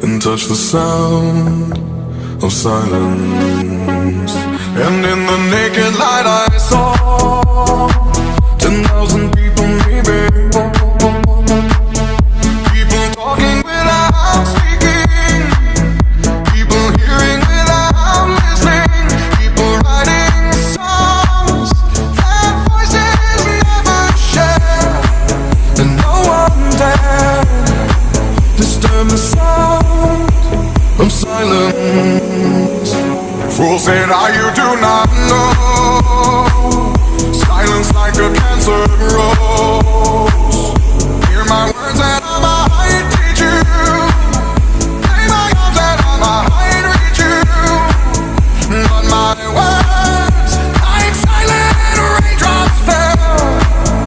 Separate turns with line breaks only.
and touch the sound of silence. And in the naked light I saw 10,000 people, maybe. People talking without speaking, people hearing without listening, people writing songs that voices never share, and no one dared disturb the sound of silence. Fools said, you do not know. Silence like a cancer grows.